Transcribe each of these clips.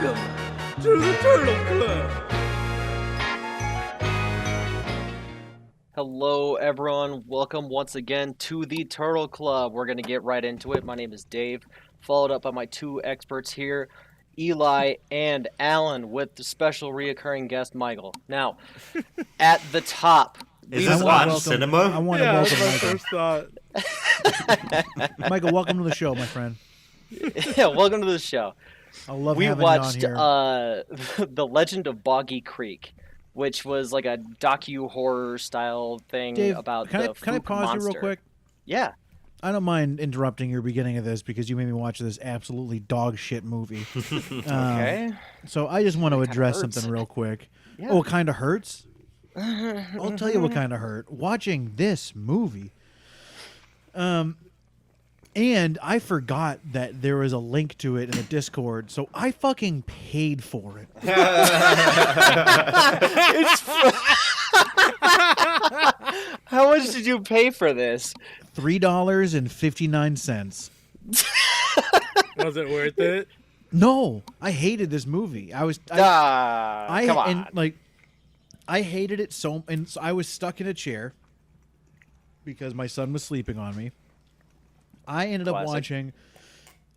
Welcome to the Turtle Club. Hello, everyone. Welcome once again to the Turtle Club. We're going to get right into it. My name is Dave, followed up by my two experts here, Eli and Alan, with the special reoccurring guest, Migel. Now, at the top, Is this on cinema? I want to welcome my Michael. first thought. Michael, welcome to the show, my friend. Yeah, welcome to the show. I love We having watched you on here. The Legend of Boggy Creek, which was like a docu-horror style thing Dave, about can the I pause monster. you real quick? Yeah. I don't mind interrupting your beginning of this because you made me watch this absolutely dog shit movie. Okay. So I just want to address hurts. something real quick. Yeah. Oh, it kind of hurts? I'll tell you what kind of hurt. Watching this movie. And I forgot that there was a link to it in the Discord, so I fucking paid for it. How much did you pay for this? $3.59. Was it worth it? No, I hated this movie. Come Come on. And like, I hated it so I was stuck in a chair because my son was sleeping on me. I ended up Classic. watching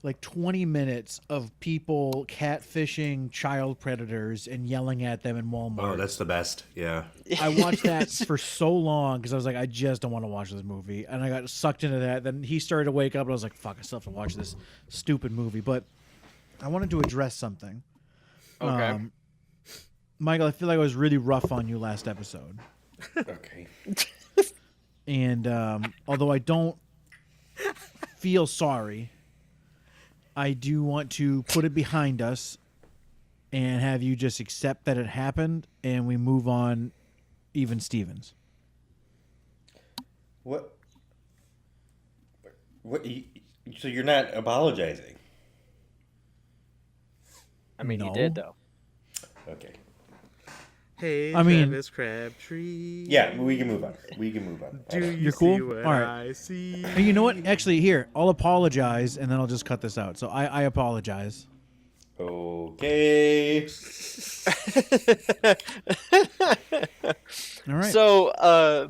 like 20 minutes of people catfishing child predators and yelling at them in Walmart. Oh, that's the best. Yeah. I watched that for so long because I was like, I just don't want to watch this movie. And I got sucked into that. Then he started to wake up and I was like, fuck, I still have to watch this stupid movie. But I wanted to address something. Okay. Michael, I feel like I was really rough on you last episode. Okay. And although I don't feel sorry, I do want to put it behind us and have you just accept that it happened and we move on even Stevens. What? So you're not apologizing? I mean, No. you did, though. Okay. Hey, I mean- Travis Crabtree. Yeah, we can move on. Do you You're cool? see what All right. I see? Hey, you know what? Actually, here, I'll apologize and then I'll just cut this out. So I apologize. Okay. All right. So,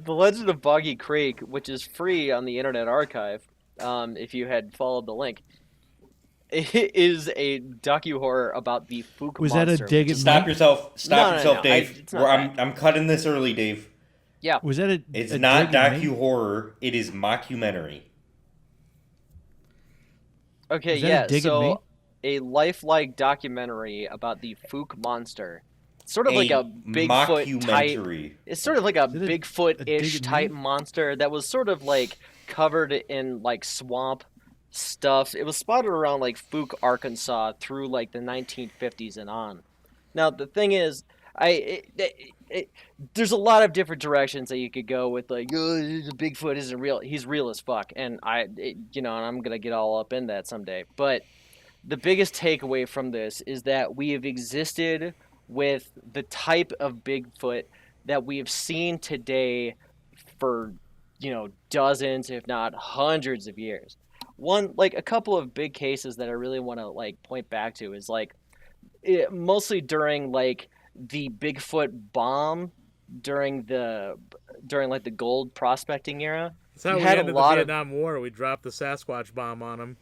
The Legend of Boggy Creek, which is free on the Internet Archive, if you had followed the link, it is a docu-horror about the Fook Was monster. that a dig at Stop me? yourself. Stop No, yourself, Dave. it's not I'm cutting this early, Dave. Yeah. Was that a It's a not dig at me? docu-horror. It is mockumentary. Okay, Is that a yeah, dig at me? so a lifelike documentary about the Fook monster. Sort of like a Bigfoot type. mockumentary. It's sort of like a Is it a dig Bigfoot-ish at me? type monster that was sort of like covered in like swamp stuff. It was spotted around like Fook, Arkansas through like the 1950s and on. Now the thing is, there's a lot of different directions that you could go with, like, oh, Bigfoot isn't real. He's real as fuck, and and I'm gonna get all up in that someday. But the biggest takeaway from this is that we have existed with the type of Bigfoot that we have seen today for, dozens, if not hundreds of years. A couple of big cases that I really want to like point back to is like mostly during like the Bigfoot bomb during like the gold prospecting era. That's how we had a ended the lot of- Vietnam War. We dropped the Sasquatch bomb on them.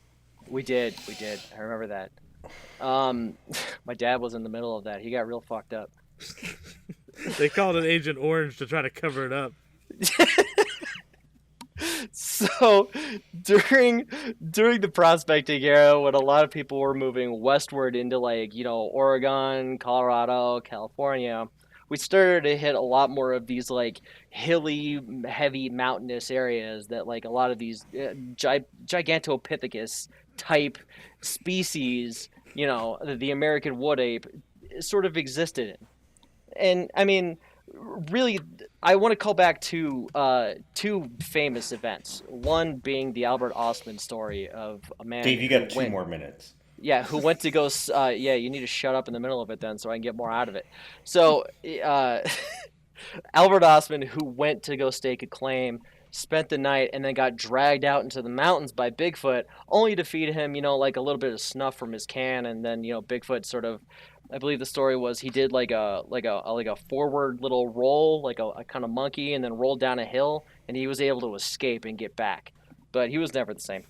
We did. I remember that. My dad was in the middle of that. He got real fucked up. They called it Agent Orange to try to cover it up. So during the prospecting era, when a lot of people were moving westward into like, Oregon, Colorado, California, we started to hit a lot more of these like hilly, heavy mountainous areas that like a lot of these Gigantopithecus type species, the American wood ape sort of existed in. And I mean, really, I want to call back to two famous events. One being the Albert Ostman story of a man. Dave, you who got 2 went- more minutes. Yeah, who went to go. Yeah, you need to shut up in the middle of it then, so I can get more out of it. So, Albert Ostman, who went to go stake a claim spent the night, and then got dragged out into the mountains by Bigfoot, only to feed him, like a little bit of snuff from his can, and then Bigfoot sort of, I believe the story was he did like a forward little roll, like a kind of monkey, and then rolled down a hill, and he was able to escape and get back, but he was never the same.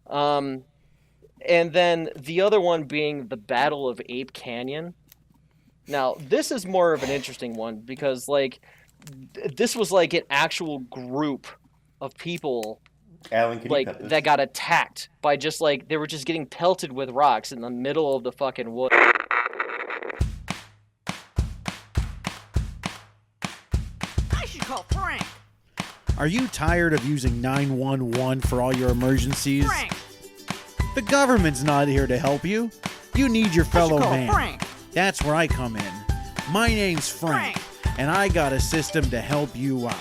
And then the other one being the Battle of Ape Canyon. Now, this is more of an interesting one because, this was like an actual group of people, Alan, can you cut this? that got attacked by just they were just getting pelted with rocks in the middle of the fucking woods. I should call Frank. Are you tired of using 911 for all your emergencies? Frank. The government's not here to help you. You need your I should fellow call man. Frank. That's where I come in. My name's Frank, and I got a system to help you out.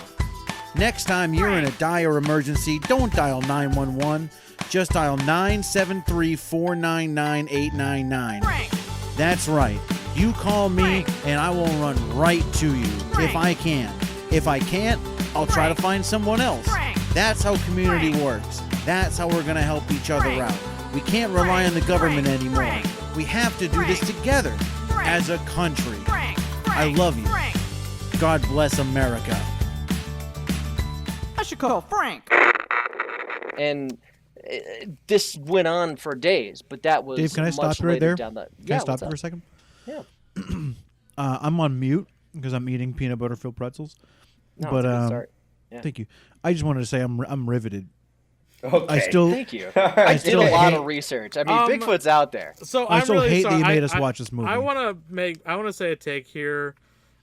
Next time you're in a dire emergency, don't dial 911. Just dial 973-499-899. Frank. That's right. You call me, and I will run right to you if I can. If I can't, I'll try to find someone else. That's how community works. That's how we're going to help each other out. We can't rely on the government anymore. We have to do this together as a country. I love you. God bless America. I should call Frank. And this went on for days, but that was Dave, can I much stop you right later there? down the. Can I stop what's you up? for a second? Yeah. I'm on mute because I'm eating peanut butter filled pretzels. No, but it's a good start. Yeah. thank you. I just wanted to say I'm riveted. Okay. I still Thank you. I I did still a lot hate- of research. I mean, Bigfoot's out there. So I I'm still really hate sorry. that you made us I- watch this movie. I want to say a take here,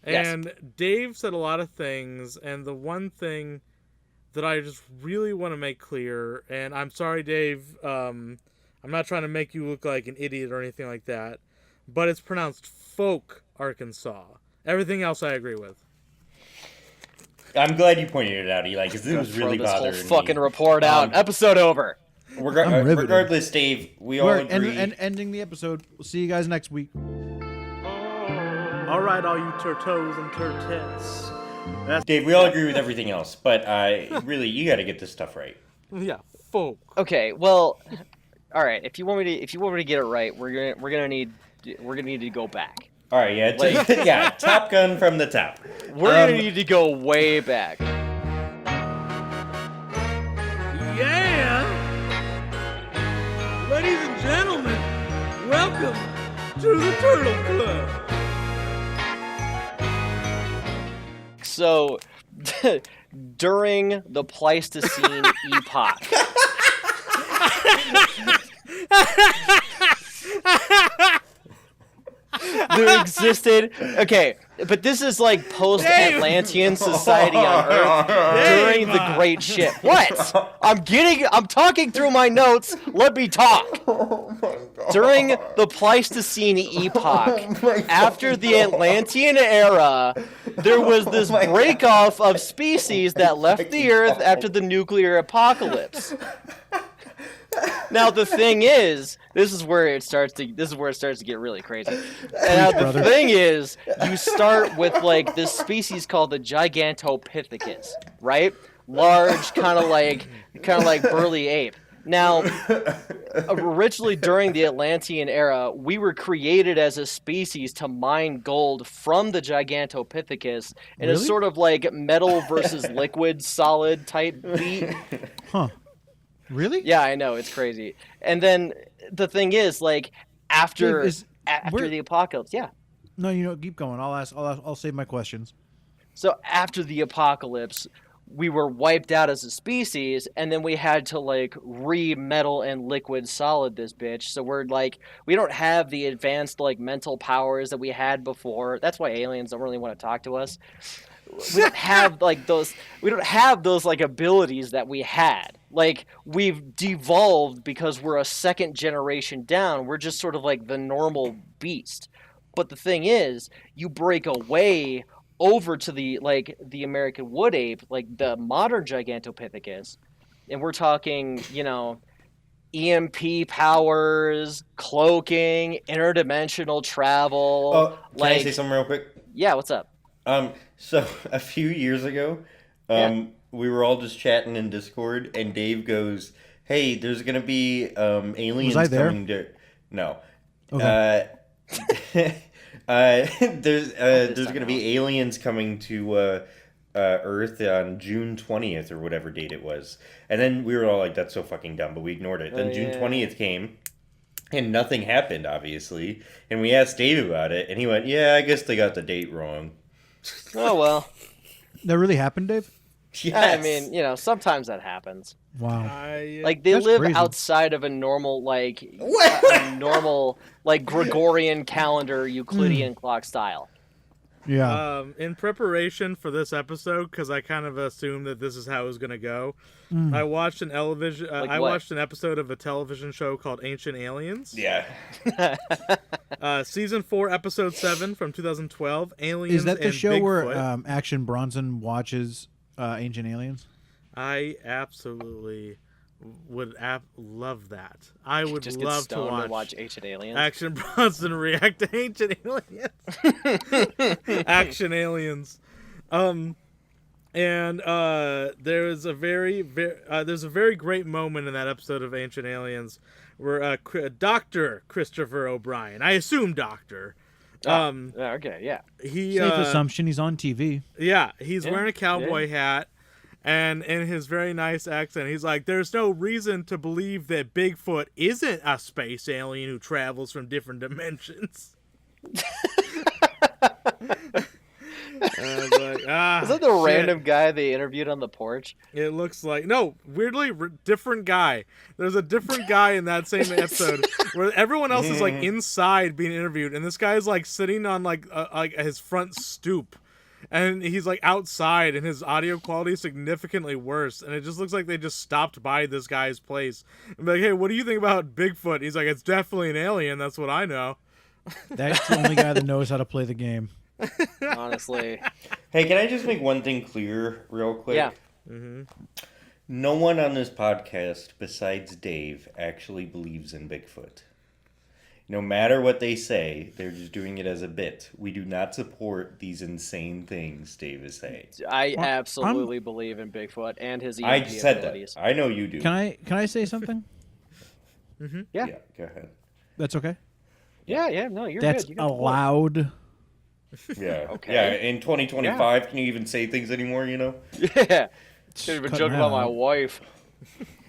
Yes. and Dave said a lot of things, and the one thing that I just really want to make clear, and I'm sorry, Dave, I'm not trying to make you look like an idiot or anything like that, but it's pronounced Folk, Arkansas. Everything else I agree with. I'm glad you pointed it out, Eli, because it was really Throw this whole bothering fucking me. report out. Episode over. I'm riveted. Regardless, Dave, we all We're agree. ending the episode. We'll see you guys next week. All right, all you turtos and turtets. Dave, we all agree with everything else, but really, you got to get this stuff right. Yeah, Folk. Okay, well, all right. If you want me to get it right, we're gonna need to go back. All right, yeah, yeah, Top Gun from the top. We're gonna need to go way back. Yeah! Ladies and gentlemen, welcome to the Turtle Club. So, during the Pleistocene epoch. There existed, okay, but this is like post-Atlantean society on Earth during the Great Ship. What? I'm talking through my notes. Let me talk. During the Pleistocene epoch, after the Atlantean era, there was this break-off of species that left the Earth after the nuclear apocalypse. Now the thing is, this is where it starts to get really crazy. And now the thing is, you start with this species called the Gigantopithecus, right? Large, kind of like burly ape. Now, originally during the Atlantean era, we were created as a species to mine gold from the Gigantopithecus in a sort of metal versus liquid solid type beat. Huh. Really? Yeah, I know, it's crazy. And then the thing is, after the apocalypse, yeah. No, keep going. I'll save my questions. So after the apocalypse, we were wiped out as a species, and then we had to re-metal and liquid solid this bitch. So we're we don't have the advanced mental powers that we had before. That's why aliens don't really want to talk to us. We don't have those. We don't have those abilities that we had. We've devolved because we're a second generation down. We're just sort of the normal beast. But the thing is, you break away over to the the American wood ape, the modern Gigantopithecus, and we're talking, EMP powers, cloaking, interdimensional travel. Oh, can I say something real quick? Yeah, what's up? So a few years ago, we were all just chatting in Discord, and Dave goes, "Hey, there's gonna be aliens I there? coming to." No. Okay. There's gonna be aliens coming to Earth on June 20th or whatever date it was, and then we were all like, "That's so fucking dumb," but we ignored it. Then June 20th came, and nothing happened, obviously. And we asked Dave about it, and he went, "Yeah, I guess they got the date wrong." Oh well. That really happened, Dave? Yes. I mean, sometimes that happens. Wow. Like they That's live crazy. outside of a normal Gregorian calendar Euclidean clock style. Yeah. In preparation for this episode, because I kind of assumed that this is how it was gonna go, I watched an television. Like I what? watched an episode of a television show called Ancient Aliens. Yeah. Season 4, episode 7 from 2012. Aliens. Is that the and show Bigfoot. where Action Bronson watches Ancient Aliens? I absolutely would love that. I would Just get love to stoned and watch watch Ancient Aliens. Action Bronson react to Ancient Aliens. Action Aliens. And there's a very great moment in that episode of Ancient Aliens where Dr. Christopher O'Brien, I assume doctor, Okay, yeah. he Safe assumption he's on TV. yeah, he's Yeah, wearing a cowboy hat, and in his very nice accent, he's like, "There's no reason to believe that Bigfoot isn't a space alien who travels from different dimensions." I was like, Is that the shit. random guy they interviewed on the porch? It looks like no, weirdly different guy. There's a different guy in that same episode where everyone else is like inside being interviewed, and this guy's like sitting on like his front stoop, and he's like outside, and his audio quality is significantly worse, and it just looks like they just stopped by this guy's place and be like, "Hey, what do you think about Bigfoot?" He's like, "It's definitely an alien. That's what I know." That's the only guy that knows how to play the game. Honestly. Hey, can I just make one thing clear real quick? Yeah. No one on this podcast besides Dave actually believes in Bigfoot. No matter what they say, they're just doing it as a bit. We do not support these insane things Dave is saying. I absolutely believe in Bigfoot and his I EMP said abilities. that. I know you do. Can I say something? Yeah. Go ahead. That's okay. Yeah, no, you're That's good. You got the point. allowed. Yeah. Okay. Yeah, in 2025, can you even say things anymore, Yeah. Can't even cut joke that about my out. wife.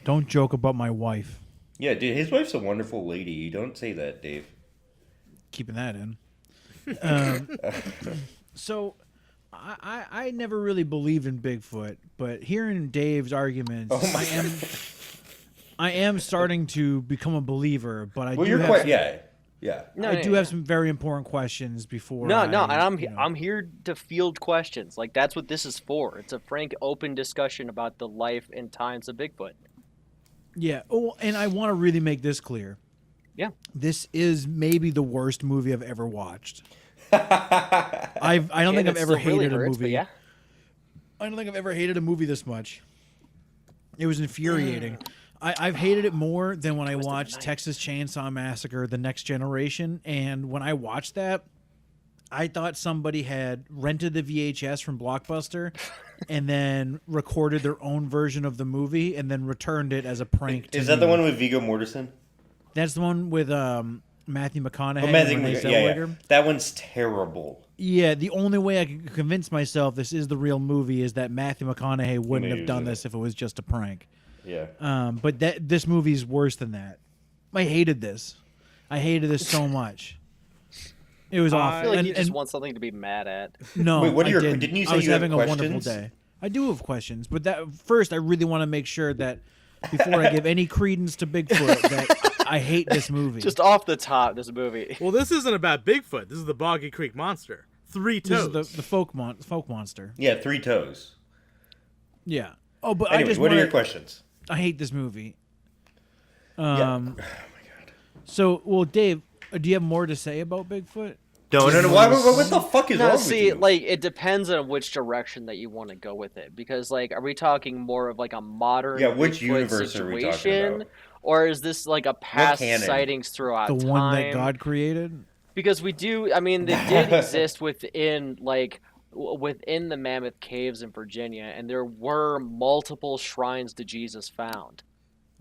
Don't joke about my wife. Yeah, dude, his wife's a wonderful lady. You don't say that, Dave. Keeping that in. So, I never really believed in Bigfoot, but hearing Dave's arguments, Oh my I am starting to become a believer. But I Well, do you're have quite... some, Yeah. No, I yeah, do yeah. have some very important questions before. No, I, and I'm here to field questions. Like that's what this is for. It's a frank, open discussion about the life and times of Bigfoot. Yeah. Oh, and I want to really make this clear. Yeah. This is maybe the worst movie I've ever watched. I don't think I've ever hated a movie. Yeah. I don't think I've ever hated a movie this much. It was infuriating. I've hated it more than when I watched Texas Chainsaw Massacre: The Next Generation, and when I watched that, I thought somebody had rented the VHS from Blockbuster and then recorded their own version of the movie and then returned it as a prank. Is to that the me. one with Viggo Mortensen? That's the one with Matthew McConaughey. Oh, and Matthew Renee McConaughey, yeah. Zellweger. That one's terrible. Yeah, the only way I could convince myself this is the real movie is that Matthew McConaughey wouldn't have done this if it was just a prank. Yeah. But this movie's worse than that. I hated this. I hated this so much. It was awful. I feel like you And- just want something to be mad at. no, Wait, what are I your- didn't. didn't you I say was you have having a wonderful questions? day. I do have questions, but first I really want to make sure that before I give any credence to Bigfoot that I hate this movie. Just off the top, this movie. Well, this isn't about Bigfoot. This is the Boggy Creek Monster. 3 this toes. is the folk monster. Yeah, 3 toes. Yeah. Oh, but Anyway, I just what are wanna- your questions? I hate this movie. Yeah. Oh my god. So, well, Dave, do you have more to say about Bigfoot? No. What the fuck is wrong No, with see, you? like it depends on which direction that you want to go with it. Because, like, are we talking more of like a modern which Bigfoot universe are we talking situation, about? or is this like a past canon? sightings throughout The time? one that God created? Because we do, I mean, they did exist within like within the Mammoth Caves in Virginia, and there were multiple shrines to Jesus found.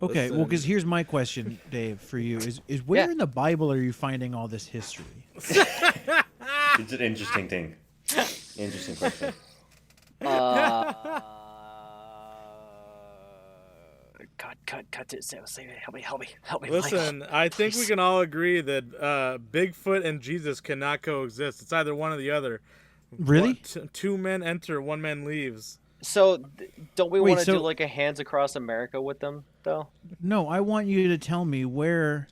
Okay, well, because Listen. here's my question, Dave, for you: is where Yeah. in the Bible are you finding all this history? It's an interesting thing. Interesting question. Cut it. Say it. Help me. Listen, I think we Please. can all agree that Bigfoot and Jesus cannot coexist. It's either one or the other. Really? Two men enter, one man leaves. So, don't we Wait, want to do so- like a Hands Across America with them, though? No, I want you to tell me where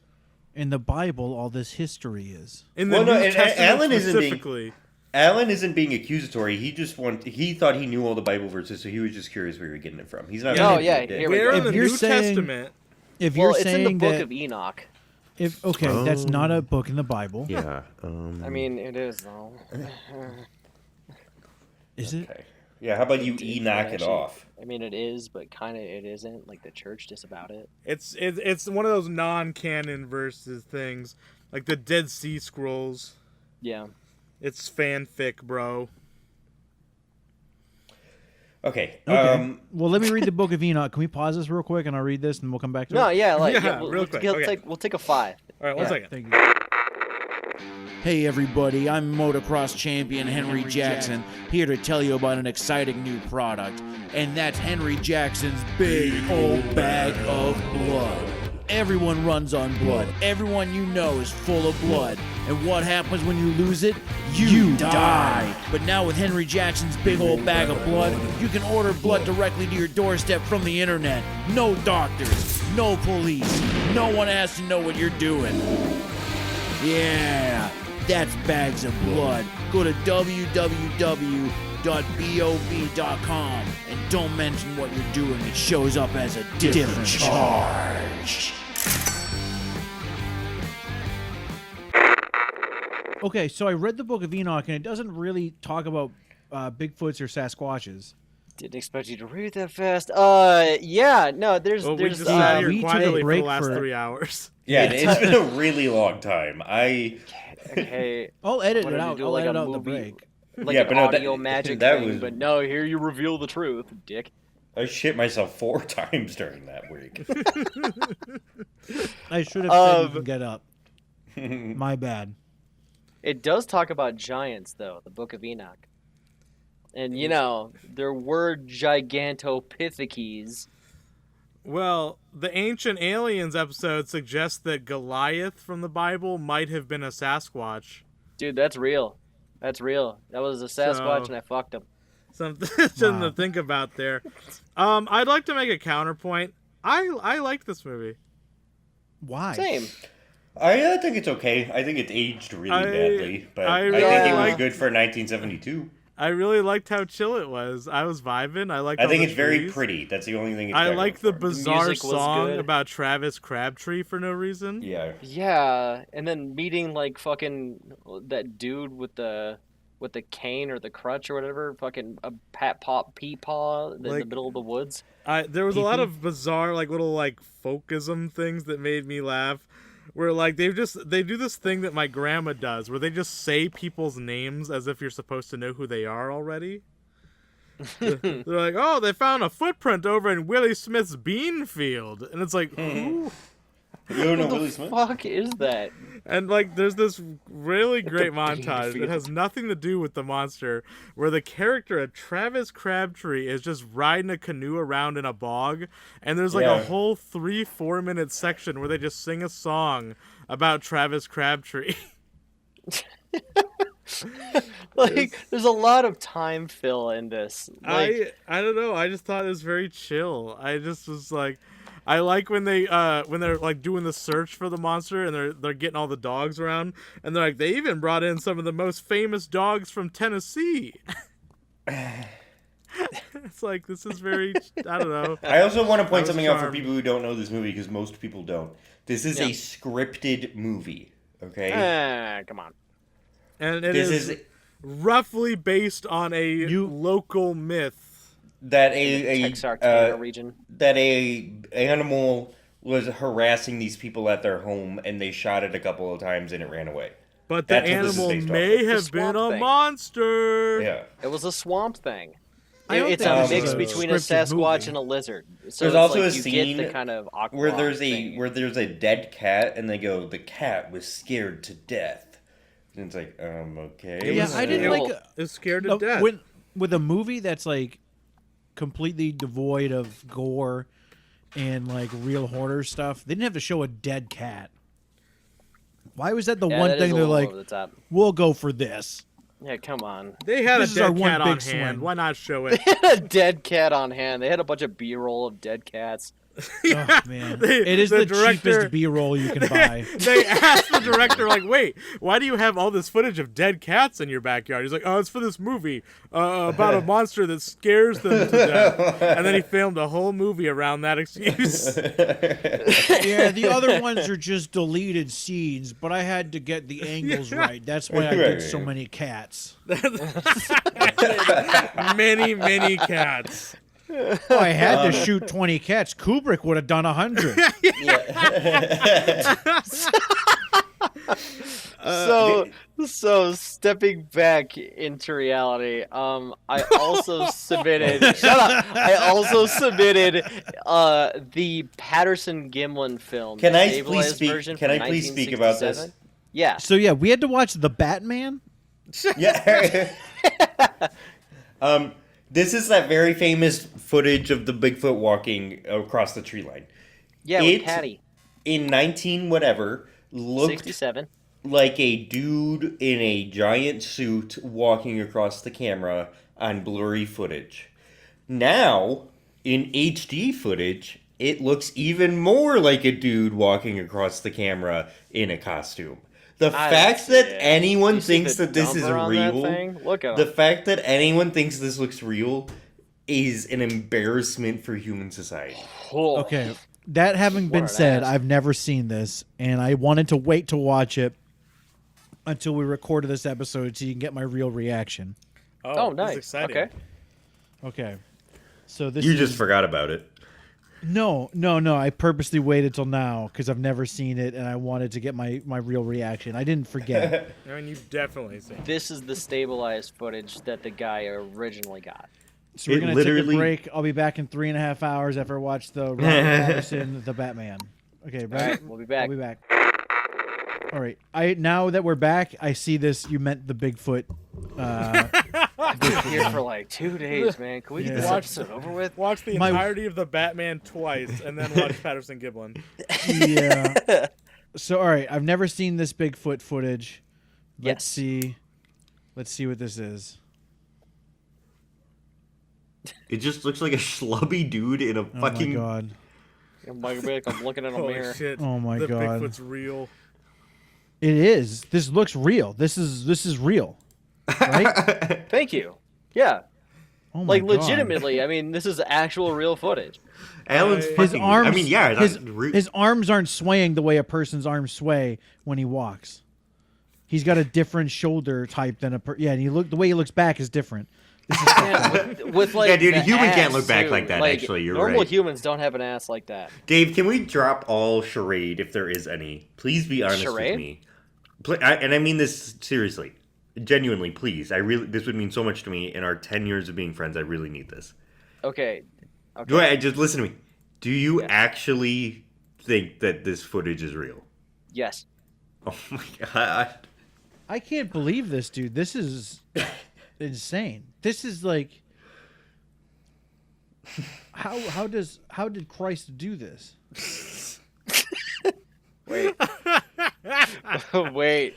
in the Bible all this history is. In the Well, no, New and Testament Alan isn't being- specifically. Alan isn't being accusatory. He thought he knew all the Bible verses, so he was just curious where you were getting it from. He's not. Yeah. Oh, really yeah, a dick. here we Where go. in the If you're New saying- Testament? If Well, you're it's saying in the Book that, of Enoch. that's not a book in the Bible, Yeah. I mean, it is though. is it? Okay. Yeah. How about you knock it Actually, off? I mean, it is, but kind of it isn't. Like the church disavowed it. It's one of those non-canon verses things, like the Dead Sea Scrolls. Yeah. It's fanfic, bro. Okay. Okay. Well, let me read the Book of Enoch. Can we pause this real quick and I'll read this and we'll come back to No, it? yeah, like Yeah, we'll, real we'll, quick, we'll okay. we'll take a 5. All right, one Yeah. second. Thank you. Hey everybody, I'm motocross champion Henry Jackson, here to tell you about an exciting new product, and that's Henry Jackson's big old bag of blood. Everyone runs on blood. Everyone you know is full of blood. And what happens when you lose it? You die. But now with Henry Jackson's big old bag of blood, you can order blood directly to your doorstep from the internet. No doctors, no police. No one has to know what you're doing. Yeah, that's bags of blood. Go to www.bov.com and don't mention what you're doing. It shows up as a different charge. Okay, so I read the Book of Enoch, and it doesn't really talk about Bigfoots or Sasquatches. Didn't expect you to read that fast. Yeah, no, there's Well, we there's just sat here we took a quietly for the break last for- 3 hours. Yeah, it's been a really long time. okay, I'll edit What it did you out. do, I'll like edit a out the movie? break. like Yeah, an but no, that- audio magic that thing, was- but no, here you reveal the truth, dick. I shit myself 4 times during that week. I should have said you Um, can get up. My bad. It does talk about giants, though, the Book of Enoch. And, you know, there were gigantopithecines. Well, the Ancient Aliens episode suggests that Goliath from the Bible might have been a Sasquatch. Dude, that's real. That's real. That was a Sasquatch, So- and I fucked him. Something Wow. to think about there. I'd like to make a counterpoint. I liked this movie. Why? Same. I think it's okay. I think it's aged really badly, but I I, really think it was like- good for 1972. I really liked how chill it was. I was vibing. I liked. I all think the it's very trees. pretty. That's the only thing. It's I got like going the for it. bizarre music was song good. about Travis Crabtree for no reason. Yeah. Yeah, and then meeting, like, fucking that dude with the cane or the crutch or whatever, fucking a peepaw in the Like- middle of the woods. There was a lot Pee-pee? of bizarre, like, little, like, folkism things that made me laugh. Where, like, they do this thing that my grandma does, where they just say people's names as if you're supposed to know who they are already. They're like, oh, they found a footprint over in Willie Smith's bean field. And it's like, who? You don't know What Willie the Smith? fuck is that? And, like, there's this really great bean montage that field. has nothing to do with the monster, where the character of Travis Crabtree is just riding a canoe around in a bog, and there's, like, Yeah. a whole 3-4 minute section where they just sing a song about Travis Crabtree. Like, there's a lot of time fill in this. Like, I don't know, I just thought it was very chill. I just was like, I like when they're like doing the search for the monster and they're getting all the dogs around, and they're like, they even brought in some of the most famous dogs from Tennessee. It's like, this is very, I don't know. I also want to point was something out for charmed. people who don't know this movie, because most people don't. This is Yeah. a scripted movie, okay? come on. And it This is is roughly based on a local myth. that Texarkana region. that a animal was harassing these people at their home, and they shot it a couple of times, and it ran away. But the That's what this is animal based off may of. have The been swamp a thing. monster. Yeah. It was a swamp thing. I don't It's think a this mix is a between a scripted Sasquatch movie. and a lizard. So There's it's also like a you scene get the kind of aqua where there's a thing. dead cat, and they go, the cat was scared to death. And it's like, okay. Yeah, I didn't Well, like It's scared to death. with a movie that's like completely devoid of gore and like real horror stuff. They didn't have to show a dead cat. Why was that the Yeah, one that is thing a they're little like, over the top. we'll go for this? Yeah, come on. They had This a is our dead one cat big on hand. swing. Why not show it? They had a dead cat on hand. They had a bunch of B-roll of dead cats. Oh man, They- it is the the director- cheapest B-roll you can buy. They asked the director, like, wait, why do you have all this footage of dead cats in your backyard? He's like, oh, it's for this movie about a monster that scares them to death. And then he filmed a whole movie around that excuse. Yeah, the other ones are just deleted scenes, but I had to get the angles right. That's why I did so many cats. Many cats. Oh, I had to shoot 20 cats. Kubrick would have done 100. So stepping back into reality, I also submitted. Shut up! I also submitted the Patterson Gimlin film. Can the I please stabilized speak? version Can from I please speak about this? 1967. Yeah. So yeah, we had to watch The Batman. Yeah. This is that very famous footage of the Bigfoot walking across the tree line. Yeah, with Patty. In 19 whatever looked 67. like a dude in a giant suit walking across the camera on blurry footage. Now, in HD footage, it looks even more like a dude walking across the camera in a costume. The fact that anyone You see thinks the that this is dumper on that real, thing? Look at the him. fact that anyone thinks this looks real is an embarrassment for human society. Oh. Okay, that having been What an said, ass. I've never seen this, and I wanted to wait to watch it until we recorded this episode so you can get my real reaction. Oh, that's nice. exciting. Okay. Okay, so this You is... just forgot about it. No. I purposely waited till now because I've never seen it, and I wanted to get my real reaction. I didn't forget. I mean, you've definitely seen it. This is the stabilized footage that the guy originally got. So we're It gonna take a literally- break. I'll be back in 3.5 hours after I watch the Robert Pattinson, the Batman. Okay, All right? right, we'll be back. I'll be back. All right. Now that we're back, I see this. You meant the Bigfoot. I've been here for like 2 days, man. Can we get this Yeah. episode over with? Watch the My- entirety of the Batman twice, and then watch Patterson Gimlin. Yeah. So all right, I've never seen this Bigfoot footage. Let's Yes. see. Let's see what this is. It just looks like a schlubby dude in a Oh fucking. my god. I'm looking in a Holy mirror. shit. Oh my the God. Bigfoot's real. It is. This looks real. This is real. Right? Thank you. Yeah, Oh my like god. legitimately. I mean, this is actual real footage. Alan's His fucking. His arms. I mean, yeah. His arms aren't swaying the way a person's arms sway when he walks. He's got a different shoulder type than yeah, and the way he looks back is different. This is Yeah, with like Yeah, dude, a the human can't ass, look back too. like that, actually, you're normal right. humans don't have an ass like that. Dave, can we drop all charade if there is any? Please be honest Charade? with me. And I mean this seriously, genuinely. Please, this would mean so much to me. In our 10 years of being friends, I really need this. Okay. Do just listen to me? Do you actually think that this footage is real? Yes. Oh my god! I can't believe this, dude. This is insane. This is like how did Christ do this? Wait. Wait.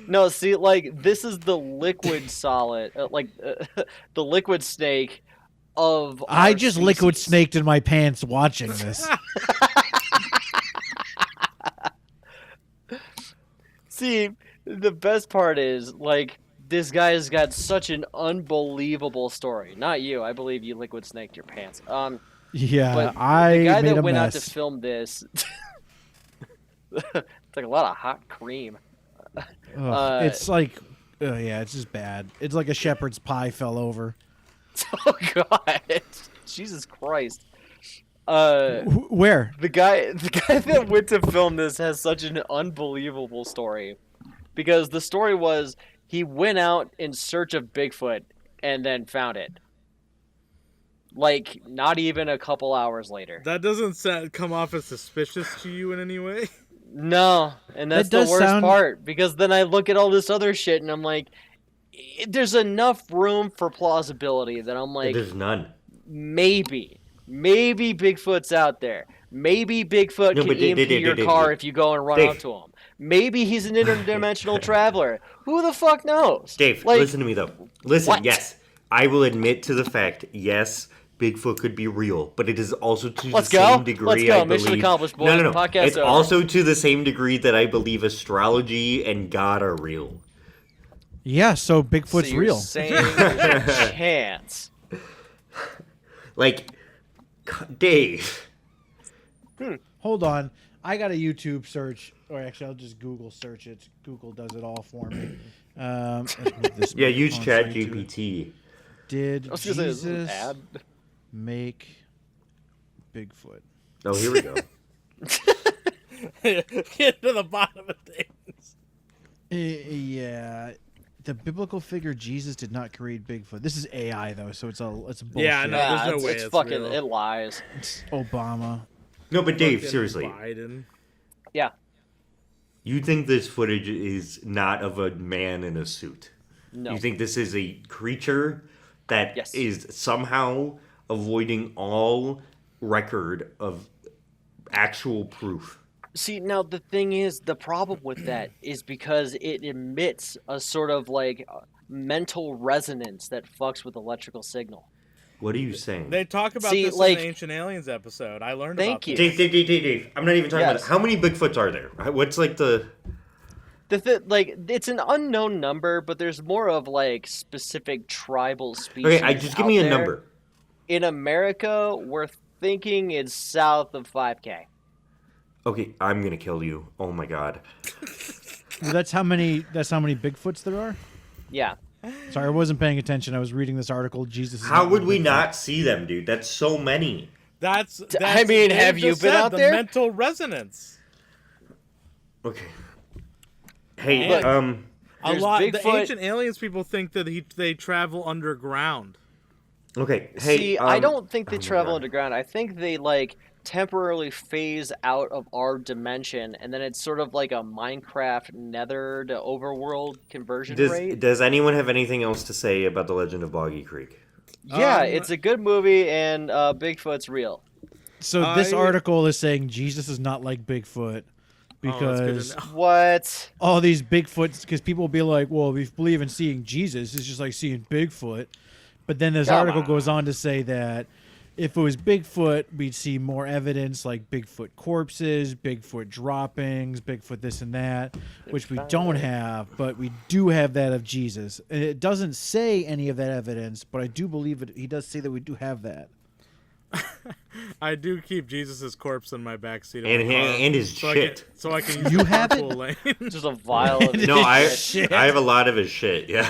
No, see, like this is the liquid solid, the liquid snake of. I our just liquid species. snaked in my pants watching this. See, the best part is like this guy's got such an unbelievable story. Not you, I believe you liquid snaked your pants. Yeah, But I the guy made that a went out mess. to film this, it's like a lot of hot cream. Ugh, it's like, yeah, it's just bad. It's like a shepherd's pie fell over. Oh God, Jesus Christ! Where? The guy that went to film this has such an unbelievable story because the story was he went out in search of Bigfoot and then found it. Like, not even a couple hours later. That doesn't come off as suspicious to you in any way. No, and that's That the does worst sound- part, because then I look at all this other shit and I'm like, there's enough room for plausibility that I'm like, There's none. maybe Bigfoot's out there. Maybe Bigfoot No, can but EMP your car if you go and run Dave. up to him. Maybe he's an interdimensional traveler. Who the fuck knows? Dave, Like, listen to me though. Listen, what? yes, I will admit to the fact. Yes, Bigfoot could be real, but it is also to Let's the go. same degree. Let's go. I Mission believe... accomplished, boys. No. Podcast It's over. also to the same degree that I believe astrology and God are real. Yeah, so Bigfoot's so you're real. saying there's a chance. Like, Dave. Hold on. I got a YouTube search, or actually, I'll just Google search it. Google does it all for me. Let's move this Yeah, use on screen to it. ChatGPT. Did I was gonna say, this is an Jesus ad. make Bigfoot? Oh, here we go. Get to the bottom of things. Yeah. The biblical figure Jesus did not create Bigfoot. This is AI though, so it's bullshit. Yeah, no. there's no way it's it's fucking real. it lies. It's Obama. No, but Dave, Fucking seriously, Biden. Yeah. you think this footage is not of a man in a suit? No. You think this is a creature that Yes. is somehow avoiding all record of actual proof? See, now the thing is, the problem with that is because it emits a sort of like mental resonance that fucks with electrical signal. What are you saying? They talk about See, this like- in the Ancient Aliens episode. I learned Thank about you. this. Dave. I'm not even talking about Yes. how many Bigfoots are there? What's like the... Like it's an unknown number, but there's more of like specific tribal species. Okay, just give me out a there. number. In America, we're thinking it's south of 5K. Okay, I'm gonna kill you. Oh my god. Well, that's how many Bigfoots there are? Yeah. Sorry, I wasn't paying attention. I was reading this article. Jesus. is How not would like we Bigfoot. not see them, dude? That's so many. That's I mean, Dave have you just been said, out the there? mental resonance. Okay. Hey, Look, A There's lot. The Bigfoot- Ancient Aliens people think that they travel underground. okay. Hey, See, I don't think oh they my travel God. underground. I think they like temporarily phase out of our dimension, and then it's sort of like a Minecraft Nether to Overworld conversion rate. Does anyone have anything else to say about the Legend of Boggy Creek? Yeah, Um, it's a good movie, and Bigfoot's real. So this I- article is saying Jesus is not like Bigfoot Oh, that's good to because know. What? all these Bigfoots. Because people will be like, "Well, if you believe in seeing Jesus, it's just like seeing Bigfoot." But then this Come article on. goes on to say that if it was Bigfoot, we'd see more evidence like Bigfoot corpses, Bigfoot droppings, Bigfoot this and that, which we don't have, but we do have that of Jesus. And it doesn't say any of that evidence, but I do believe it. He does say that we do have that. I do keep Jesus' corpse in my backseat of And my car, and his so shit. so I can use You the have it? carpool lane. Just a vial of No, I Shit. I have a lot of his shit. Yeah.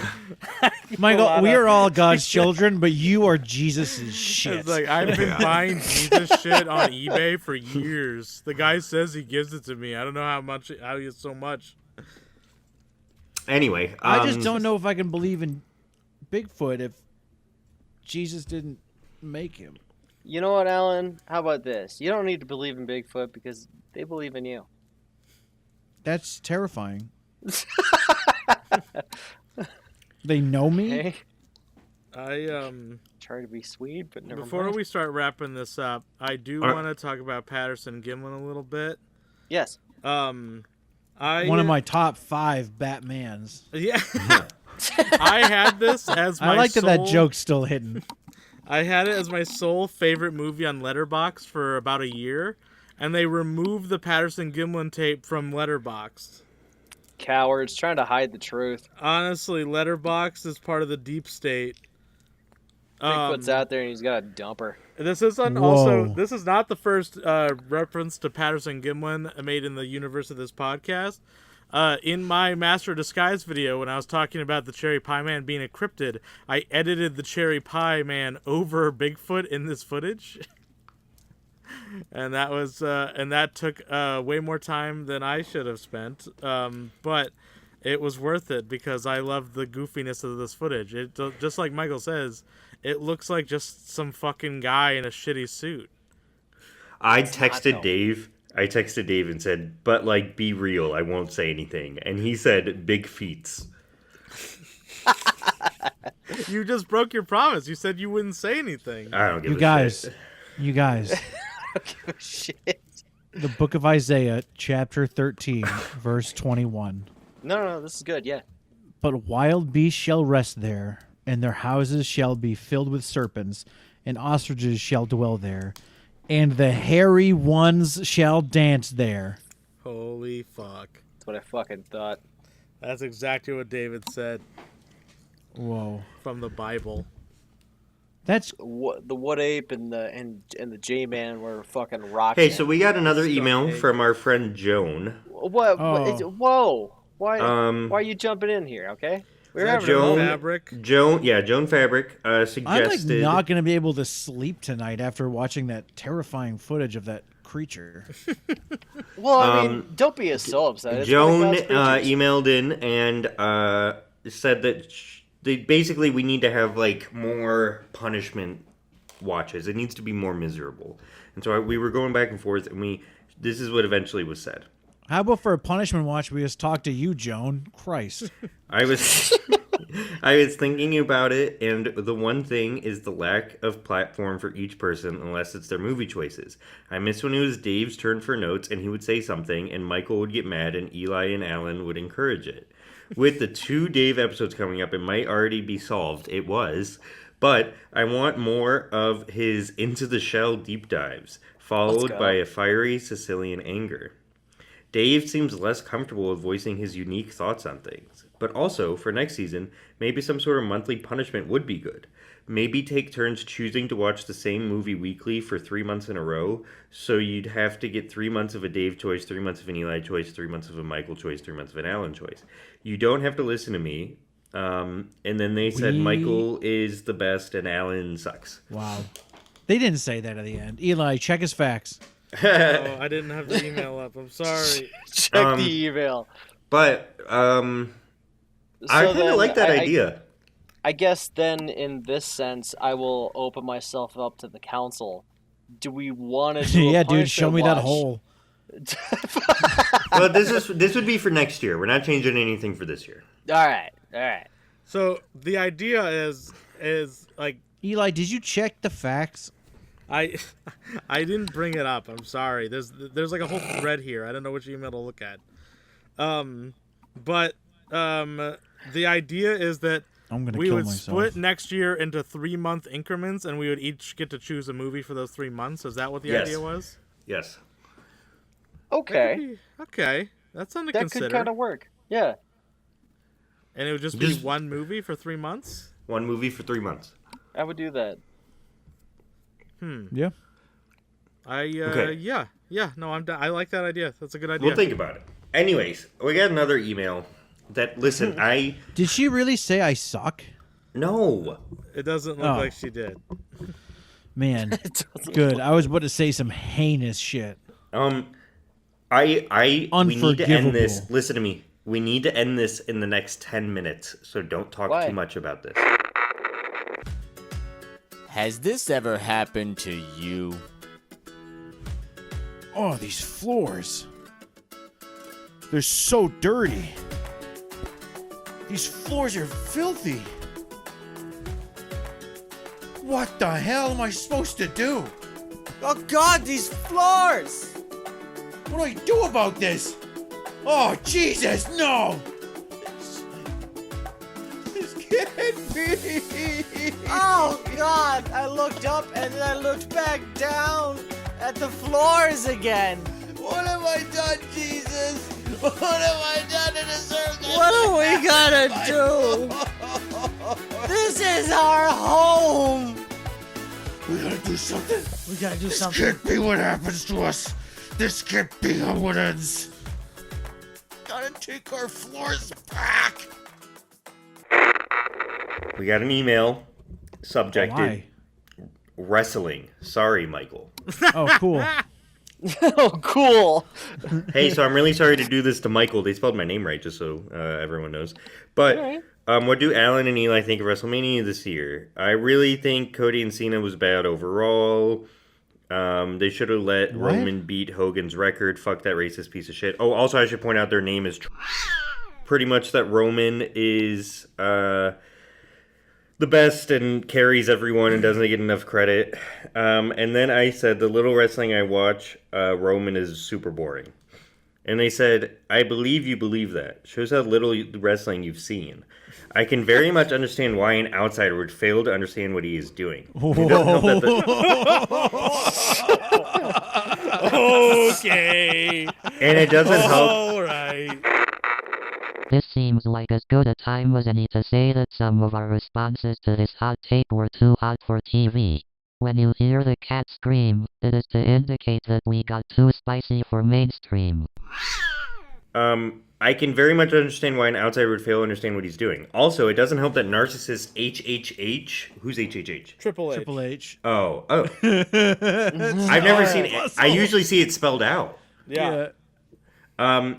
Michael, lot we of- are all God's children, but you are Jesus' shit. It's like I've been buying Jesus shit on eBay for years. The guy says he gives it to me. I don't know how he gets so much. Anyway, I just don't know if I can believe in Bigfoot if Jesus didn't make him. You know what, Alan? How about this? You don't need to believe in Bigfoot because they believe in you. That's terrifying. They know me? Okay? I Try to be sweet, but never before mind. we start wrapping this up, I do All right. want to talk about Patterson Gimlin a little bit. Yes. I One of my top 5 Batmans. yeah. I had this as my I like that sole, joke's still hidden. I had it as my sole favorite movie on Letterboxd for about a year, and they removed the Patterson Gimlin tape from Letterboxd. Cowards trying to hide the truth. Honestly, Letterboxd is part of the deep state. Bigfoot's out there and he's got a dumper. This is also Whoa. this is not the first reference to Patterson Gimlin made in the universe of this podcast. In my Master of Disguise video, when I was talking about the Cherry Pie Man being a cryptid, I edited the Cherry Pie Man over Bigfoot in this footage, and that took way more time than I should have spent. But it was worth it because I love the goofiness of this footage. It just like Michael says, it looks like just some fucking guy in a shitty suit. I texted Dave and said, "But like, be real. I won't say anything." And he said, "Big feats." You just broke your promise. You said you wouldn't say anything. I don't give You a guys, shit. you guys. Oh, shit. The book of Isaiah, chapter 13, verse 21. No, this is good. Yeah. But wild beasts shall rest there, and their houses shall be filled with serpents, and ostriches shall dwell there, and the hairy ones shall dance there. Holy fuck. That's what I fucking thought. That's exactly what David said Whoa. from the Bible. That's The Wood Ape and the J-Man were fucking rocking. Hey, so we got another Stop email it. from our friend Joan. What? Oh. Whoa! Why are you jumping in here? Okay, we're having a Joan- moment. Fabric. Joan Fabric I'm like suggested. not going to be able to sleep tonight after watching that terrifying footage of that creature. Well, I mean, don't be so upset. It's Joan one of God's creatures. emailed in and said that basically we need to have like more punishment watches. It needs to be more miserable. And so we were going back and forth, and this is what eventually was said. How about for a punishment watch, we just talk to you, Joan? Christ. I was I was thinking about it, and the one thing is the lack of platform for each person unless it's their movie choices. I miss when it was Dave's turn for notes and he would say something and Michael would get mad and Eli and Alan would encourage it. With the 2 Dave episodes coming up, it might already be solved. It was. But I want more of his Into the Shell deep dives, followed by a fiery Sicilian anger. Dave seems less comfortable with voicing his unique thoughts on things. But also, for next season, maybe some sort of monthly punishment would be good. Maybe take turns choosing to watch the same movie weekly for 3 months in a row, so you'd have to get 3 months of a Dave choice, 3 months of an Eli choice, 3 months of a Michael choice, 3 months of an Alan choice. You don't have to listen to me. And then they said Michael is the best and Alan sucks. Wow. They didn't say that at the end. Eli, check his facts. Oh, I didn't have the email up. I'm sorry. Check the email. But I kind of like that idea. I guess then, in this sense, I will open myself up to the council. Do we want to do Yeah, a dude, show me punishment that hole. Well, this would be for next year. We're not changing anything for this year. All right. So the idea is like Eli, did you check the facts? I didn't bring it up. I'm sorry. There's like a whole thread here. I don't know which email to look at. But the idea is that I'm gonna we kill would myself. split next year into 3-month increments, and we would each get to choose a movie for those 3 months. Is that what the Yes. idea was? Yes. Okay. Okay. That's something to That consider. could kind of work. Yeah. And it would just be one movie for 3 months? One movie for 3 months. I would do that. Yeah. Okay. Yeah. No, I like that idea. That's a good idea. We'll think about it. Anyways, we got another email that, listen, Did she really say I suck? No. It doesn't look Oh. like she did. Man, good. I was about to say some heinous shit. We need to end Unforgivable. this. Listen to me. We need to end this in the next 10 minutes, so don't talk Why? too much about this. Has this ever happened to you? Oh, these floors. They're so dirty. These floors are filthy. What the hell am I supposed to do? Oh God, these floors! What do I do about this? Oh, Jesus, no! This can't be. Oh God, I looked up and then I looked back down at the floors again. What have I done, Jesus? What have I done to deserve this? What are we gonna do? This is our home. We gotta do something. We gotta do This something. can't be what happens to us. This can't be how it ends. Gotta take our floors back. We got an email subjected Why? wrestling. Sorry, Michael. Oh, cool. Oh, cool. Hey, so I'm really sorry to do this to Michael. They spelled my name right, just so everyone knows. But Alright. what do Alan and Eli think of WrestleMania this year? I really think Cody and Cena was bad overall. They should have let What? Roman beat Hogan's record. Fuck that racist piece of shit. Oh, also I should point out their name is pretty much that Roman is the best and carries everyone and doesn't get enough credit. And then I said the little wrestling I watch, Roman is super boring. And they said, I believe you believe that. Shows how little wrestling you've seen. I can very much understand why an outsider would fail to understand what he is doing. It doesn't help that Okay. and it doesn't help. All right. This seems like as good a time as any to say that some of our responses to this hot take were too hot for TV. When you hear the cat scream, it is to indicate that we got too spicy for mainstream. I can very much understand why an outsider would fail to understand what he's doing. Also, it doesn't help that narcissist HHH. Who's HHH? Triple H. Triple H. Oh. I've never seen it. I usually see it spelled out. Yeah.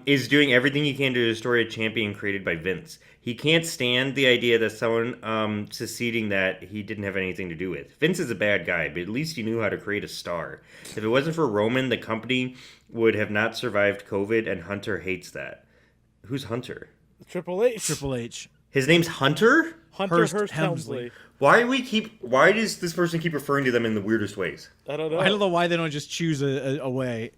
Is doing everything he can to destroy a champion created by Vince. He can't stand the idea that someone seceding that he didn't have anything to do with. Vince is a bad guy, but at least he knew how to create a star. If it wasn't for Roman, the company would have not survived COVID, and Hunter hates that. Who's Hunter? Triple H. Triple H. His name's Hunter? Hunter Hurst Hurst Helmsley. Helmsley. Why does this person keep referring to them in the weirdest ways? I don't know. I don't know why they don't just choose a way.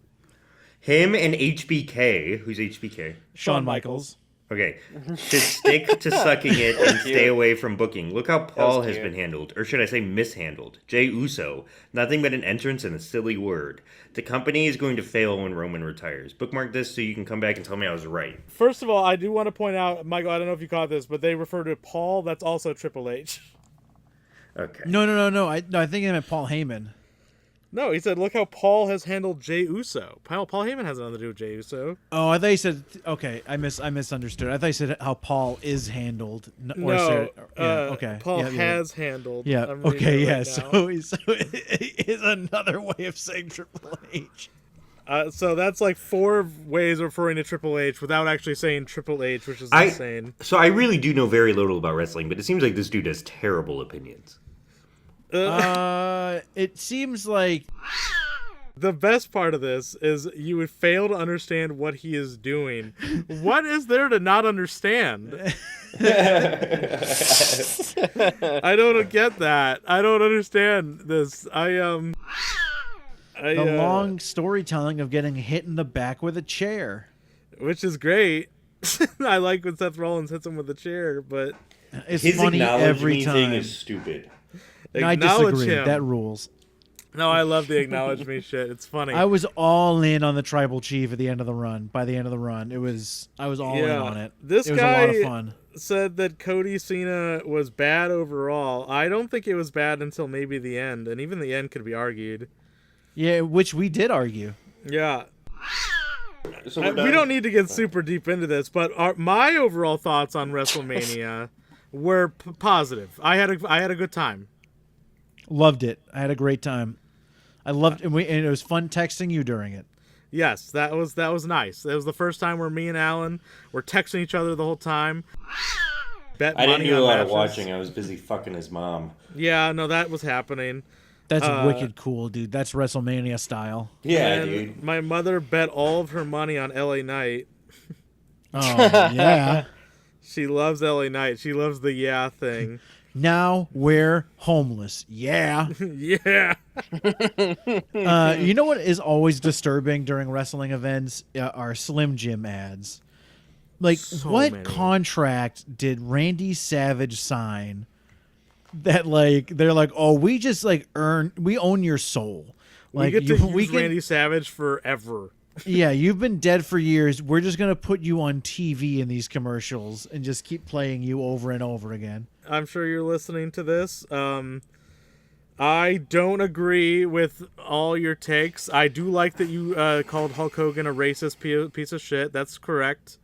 Him and HBK, who's HBK? Shawn Michaels. Okay, should stick to sucking it and stay away from booking. Look how Paul has cute. been handled, or should I say mishandled. Jey Uso, nothing but an entrance and a silly word. The company is going to fail when Roman retires. Bookmark this so you can come back and tell me I was right. First of all, I do want to point out, Michael, I don't know if you caught this, but they refer to Paul. That's also Triple H. Okay. No. I think I meant Paul Heyman. No, he said, look how Paul has handled Jey Uso. Paul Heyman has nothing to do with Jey Uso. Oh, I thought you said okay. I misunderstood. I thought you said how Paul is handled. Okay. Paul has handled. Yeah. I'm reading Okay. it Yeah. right So it is another way of saying Triple H. So that's like 4 ways of referring to Triple H without actually saying Triple H, which is insane. So I really do know very little about wrestling, but it seems like this dude has terrible opinions. It seems like The best part of this is you would fail to understand what he is doing. What is there to not understand? I don't get that. I don't understand this. the long storytelling of getting hit in the back with a chair. Which is great. I like when Seth Rollins hits him with a chair, but It's His funny acknowledge every me time. thing is stupid. No, I acknowledge disagree. him. That rules. No, I love the acknowledge me shit. It's funny. I was all in on the tribal chief at the end of the run. By the end of the run, I was all in on it. This it was guy a lot of fun. said that Cody Cena was bad overall. I don't think it was bad until maybe the end, and even the end could be argued. Yeah, which we did argue. Yeah. So We don't need to get super deep into this, but my overall thoughts on WrestleMania were positive. I had a good time. Loved it. I had a great time. I loved and it was fun texting you during it. Yes, that was nice. It was the first time where me and Alan were texting each other the whole time. Bet I didn't money do a on lot of matches. watching. I was busy fucking his mom. Yeah, no, that was happening. That's wicked cool, dude. That's WrestleMania style. Yeah, And dude. my mother bet all of her money on LA Knight. Oh yeah. She loves LA Knight. She loves the yeah thing. Now we're homeless. Yeah. Yeah. You know what is always disturbing during wrestling events are Slim Jim ads. Like, So what many. contract did Randy Savage sign that, like, they're like, oh, we just, like, we own your soul. Like, we get to we use can, Randy Savage forever. yeah, you've been dead for years. We're just going to put you on TV in these commercials and just keep playing you over and over again. I'm sure you're listening to this. I don't agree with all your takes. I do like that you called Hulk Hogan a racist piece of shit. That's correct.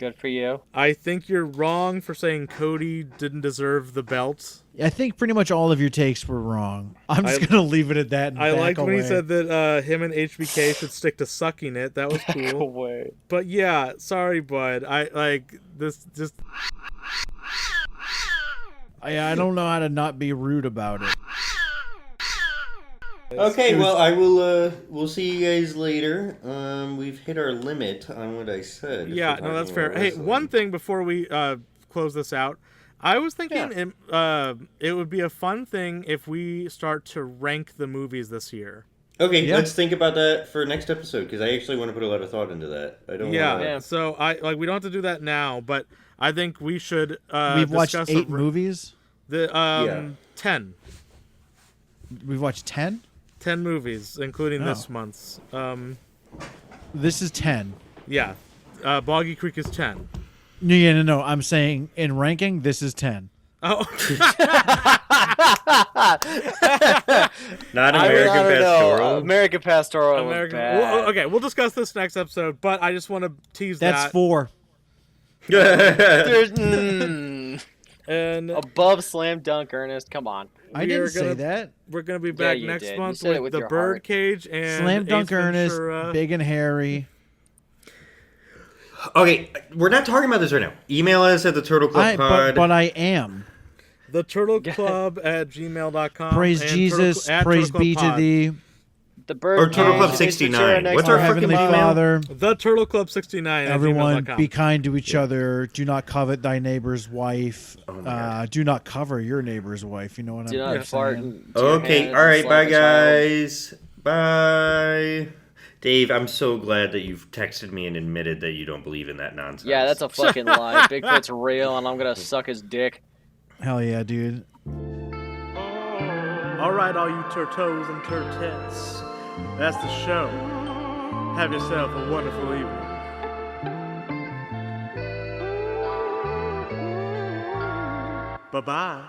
Good for you. I think you're wrong for saying Cody didn't deserve the belt. I think pretty much all of your takes were wrong. I'm just gonna leave it at that. And I back liked when he away. said that him and HBK should stick to sucking it. That was cool. Away. But yeah, sorry, bud. I like this. Just I don't know how to not be rude about it. Okay, well, I will. We'll see you guys later. We've hit our limit on what I said. yeah, no, that's fair. Hey, one thing before we close this out, I was thinking it would be a fun thing if we start to rank the movies this year. Okay, Yeah. let's think about that for next episode because I actually want to put a lot of thought into that. I don't. Yeah, wanna... Yeah. so we don't have to do that now, but I think we should. We've watched discuss 8 movies. The 10. We've watched 10. 10 movies, including Oh. this month's. This is 10. Yeah, Boggy Creek is 10. No. I'm saying in ranking, this is 10. Oh, Not I American don't know. Pastoral. American Pastoral. was American. bad. Well, okay, we'll discuss this next episode, but I just want to tease That's that. 4. There's And above Slam Dunk, Ernest. Come on. I We are didn't say gonna- that. we're gonna be back you next did. You month said it with with the your heart. Birdcage and Slam Dunk Ace Ernest, Ventura. Big and Hairy. Okay, we're not talking about this right now. Email us at the Turtle Club Pod. But I am. The Turtle Club at gmail.com. Praise and Jesus. Turtle, at Praise Turtle be Club to Pod. thee. The Bird Or Turtle Club Cage, 69. next What's Our our month. fucking Heavenly email? Father. The Turtle Club 69 at Everyone, gmail.com. be kind to each other. Do not covet thy neighbor's wife. Oh my God. Do not cover your neighbor's wife. You know what Do I'm not fart. saying? into your Okay, hand all and right, slap bye a child. guys. Bye. Dave, I'm so glad that you've texted me and admitted that you don't believe in that nonsense. Yeah, that's a fucking lie. Bigfoot's real, and I'm gonna suck his dick. Hell yeah, dude. All right, all you turtos and turtettes. That's the show. Have yourself a wonderful evening. Bye-bye.